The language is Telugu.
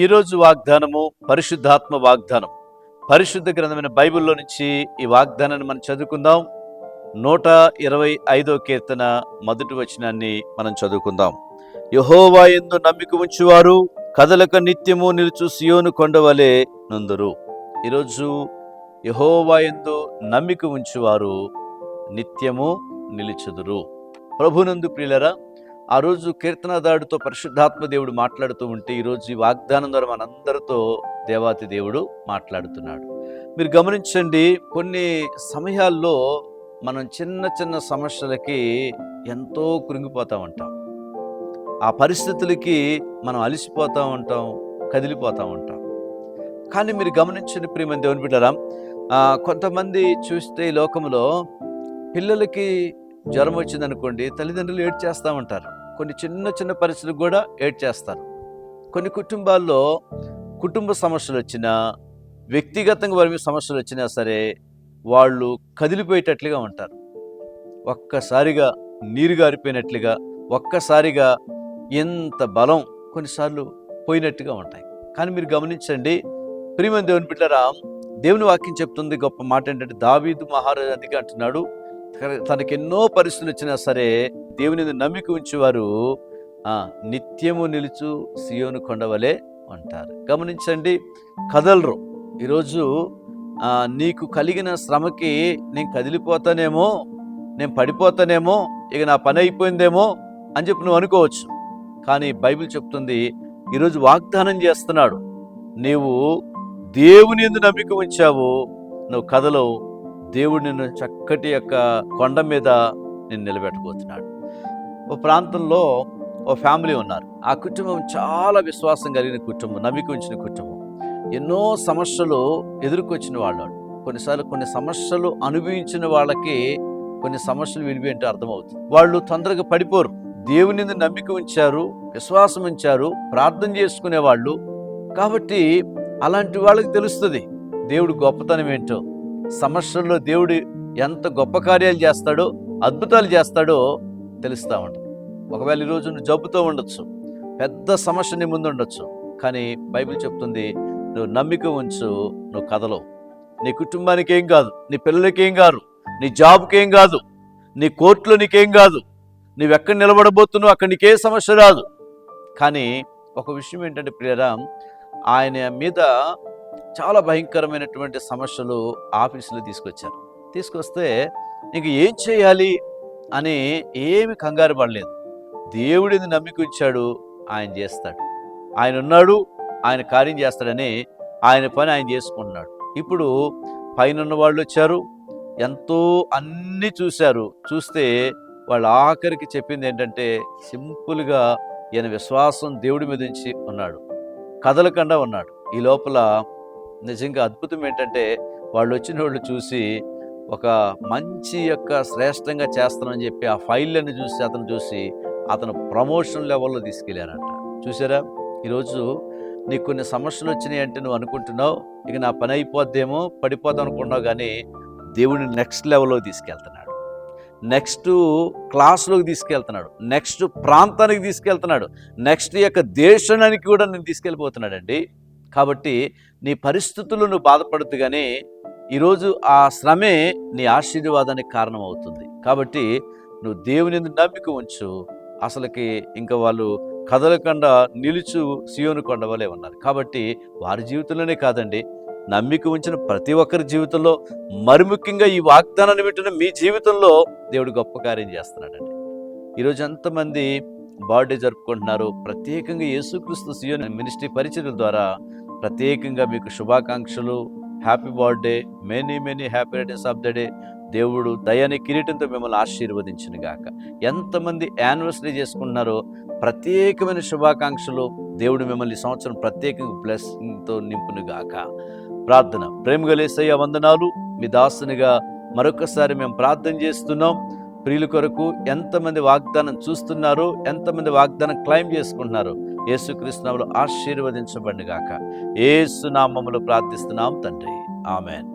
ఈరోజు వాగ్దానము పరిశుద్ధాత్మ వాగ్దానం. పరిశుద్ధ గ్రంథమైన బైబిల్లో నుంచి ఈ వాగ్దానాన్ని మనం చదువుకుందాం. 125వ కీర్తన మొదటి వచనాన్ని మనం చదువుకుందాం. యెహోవా యందు నమ్మిక ఉంచువారు కదలక నిత్యము నిలుచు సియోను కొండవలె నుందురు. ఈరోజు యెహోవా యందు నమ్మిక ఉంచువారు నిత్యము నిలుచుదురు. ప్రభునందు ప్రియులరా, ఆ రోజు కీర్తనదారుడితో పరిశుద్ధాత్మ దేవుడు మాట్లాడుతూ ఉంటే, ఈరోజు ఈ వాగ్దానం ద్వారా మనందరితో దేవాతి దేవుడు మాట్లాడుతున్నాడు. మీరు గమనించండి, కొన్ని సమయాల్లో మనం చిన్న చిన్న సమస్యలకి ఎంతో కృంగిపోతూ ఉంటాం. ఆ పరిస్థితులకి మనం అలసిపోతూ ఉంటాం, కదిలిపోతూ ఉంటాం. కానీ మీరు గమనించండి ప్రియమైన దేవుని బిడ్డలారా, కొంతమంది చూస్తే ఈ లోకంలో పిల్లలకి జ్వరం వచ్చిందనుకోండి, తల్లిదండ్రులు ఏడ్చేస్తూ ఉంటారు. కొన్ని చిన్న చిన్న పరిస్థితులకు కూడా ఏడ్చేస్తారు. కొన్ని కుటుంబాల్లో కుటుంబ సమస్యలు వచ్చినా, వ్యక్తిగతంగా వారి మీద సమస్యలు వచ్చినా సరే వాళ్ళు కదిలిపోయేటట్లుగా ఉంటారు. ఒక్కసారిగా నీరు గారిపోయినట్లుగా, ఒక్కసారిగా ఎంత బలం కొన్నిసార్లు పోయినట్టుగా ఉంటాయి. కానీ మీరు గమనించండి ప్రియమైన దేవుని బిడ్డలారా, దేవుని వాక్యం చెప్తుంది గొప్ప మాట ఏంటంటే, దావీదు మహారాజు అందుకే అంటున్నాడు, తనకి ఎన్నో పరిస్థితులు వచ్చినా సరే దేవుని నమ్మిక ఉంచేవారు నిత్యము నిలుచు సియోను కొండవలే ఉంటారు. గమనించండి, కదలరు. ఈరోజు నీకు కలిగిన శ్రమకి నేను కదిలిపోతానేమో, నేను పడిపోతానేమో, ఇక నా పని అయిపోయిందేమో అని చెప్పి నువ్వు అనుకోవచ్చు. కానీ బైబిల్ చెప్తుంది, ఈరోజు వాగ్దానం చేస్తున్నాడు, నీవు దేవుని యందు నమ్మిక ఉంచావు, నువ్వు కదలవు. దేవుడు నిన్ను చక్కటి యొక్క కొండ మీద నిన్ను నిలబెట్టబోతున్నాడు. ఓ ప్రాంతంలో ఓ ఫ్యామిలీ ఉన్నారు. ఆ కుటుంబం చాలా విశ్వాసం కలిగిన కుటుంబం, నమ్మిక ఉంచిన కుటుంబం. ఎన్నో సమస్యలు ఎదుర్కొచ్చిన వాళ్ళు. కొన్నిసార్లు కొన్ని సమస్యలు అనుభవించిన వాళ్ళకి కొన్ని సమస్యలు విడిపోయింటే అర్థమవుతుంది. వాళ్ళు తొందరగా పడిపోరు. దేవుని మీద నమ్మిక ఉంచారు, విశ్వాసం ఉంచారు, ప్రార్థన చేసుకునే వాళ్ళు. కాబట్టి అలాంటి వాళ్ళకి తెలుస్తుంది దేవుడు గొప్పతనం ఏంటో, సమస్యల్లో దేవుడు ఎంత గొప్ప కార్యాలు చేస్తాడో, అద్భుతాలు చేస్తాడో తెలుస్తూ ఉంటుంది. ఒకవేళ ఈరోజు నువ్వు జబ్బుతో ఉండొచ్చు, పెద్ద సమస్య నీ ముందు ఉండొచ్చు, కానీ బైబిల్ చెప్తుంది, నువ్వు నమ్మిక ఉంచు, నువ్వు కదలవు. నీ కుటుంబానికి ఏం కాదు, నీ పిల్లలకి ఏం కాదు, నీ జాబ్కి ఏం కాదు, నీ కోర్టులో నీకేం కాదు, నువ్వెక్కడ నిలబడబోతున్నావు అక్కడ నీకే సమస్య రాదు. కానీ ఒక విషయం ఏంటంటే ప్రియరా, ఆయన మీద చాలా భయంకరమైనటువంటి సమస్యలు ఆఫీసులో తీసుకొస్తే నీకు ఏం చేయాలి అని ఏమి కంగారు పడలేదు. దేవుడిని నమ్మిక ఉంచాడు, ఆయన చేస్తాడు. ఆయన ఉన్నాడు, ఆయన కార్యం చేస్తాడని ఆయన పని ఆయన చేసుకుంటున్నాడు. ఇప్పుడు పైన ఉన్న వాళ్ళు వచ్చారు, ఎంతో అన్నీ చూస్తే వాళ్ళు ఆఖరికి చెప్పింది ఏంటంటే, సింపుల్గా ఈయన విశ్వాసం దేవుడి మీద నుంచి ఉన్నాడు, కదలకుండా ఉన్నాడు. ఈ లోపల నిజంగా అద్భుతం ఏంటంటే, వాళ్ళు వచ్చిన వాళ్ళు చూసి ఒక మంచి యొక్క శ్రేష్టంగా చేస్తానని చెప్పి ఆ ఫైళ్ళని చూసి అతను ప్రమోషన్ లెవెల్లో తీసుకెళ్ళారంట. చూసారా, ఈరోజు నీకు కొన్ని సమస్యలు వచ్చినాయి అంటే నువ్వు అనుకుంటున్నావు, ఇక నా పని అయిపోద్దేమో, పడిపోదాం అనుకుంటున్నావు. కానీ దేవుడిని నెక్స్ట్ లెవెల్లోకి తీసుకెళ్తున్నాడు, నెక్స్ట్ క్లాస్లోకి తీసుకెళ్తున్నాడు, నెక్స్ట్ ప్రాంతానికి తీసుకెళ్తున్నాడు, నెక్స్ట్ యొక్క దేశానికి కూడా నేను తీసుకెళ్ళిపోతున్నాడండి. కాబట్టి నీ పరిస్థితులు నువ్వు బాధపడద్దు, కానీ ఈరోజు ఆ శ్రమే నీ ఆశీర్వాదానికి కారణం అవుతుంది. కాబట్టి నువ్వు దేవుని యందు నమ్మిక ఉంచు. అసలుకి ఇంకా వాళ్ళు కదలకుండా నిలుచు సియోను కొండ వలె ఉన్నారు. కాబట్టి వారి జీవితంలోనే కాదండి, నమ్మిక ఉంచిన ప్రతి ఒక్కరి జీవితంలో, మరి ముఖ్యంగా ఈ వాగ్దానాన్ని వింటున్న మీ జీవితంలో దేవుడు గొప్ప కార్యం చేస్తున్నాడండి. ఈరోజు ఎంతమంది బర్త్డే జరుపుకుంటున్నారు. ప్రత్యేకంగా యేసుక్రీస్తు సియోను మినిస్ట్రీ పరిచర్యల ద్వారా ప్రత్యేకంగా మీకు శుభాకాంక్షలు. Happy birthday, many happy returns of the day. దేవుడు దయని కిరీటంతో మిమ్మల్ని ఆశీర్వదించును గాక. ఎంతమంది యానివర్సరీ చేసుకుంటున్నారో ప్రత్యేకమైన శుభాకాంక్షలు. దేవుడు మిమ్మల్ని ఈ సంవత్సరం ప్రత్యేకంగా బ్లెస్సింగ్తో నింపును గాక. ప్రార్థన. ప్రేమగల యేసయ్య వందనాలు. మీ దాసునిగా మరొకసారి మేము ప్రార్థన చేస్తున్నాం. ప్రియుల కొరకు ఎంతమంది వాగ్దానం చూస్తున్నారో, ఎంతమంది వాగ్దానం క్లైమ్ చేసుకుంటున్నారో, యేసుక్రీస్తు నామములో ఆశీర్వదించబడును గాక. యేసు నామములో ప్రార్థిస్తున్నాం తండ్రి, ఆమేన్.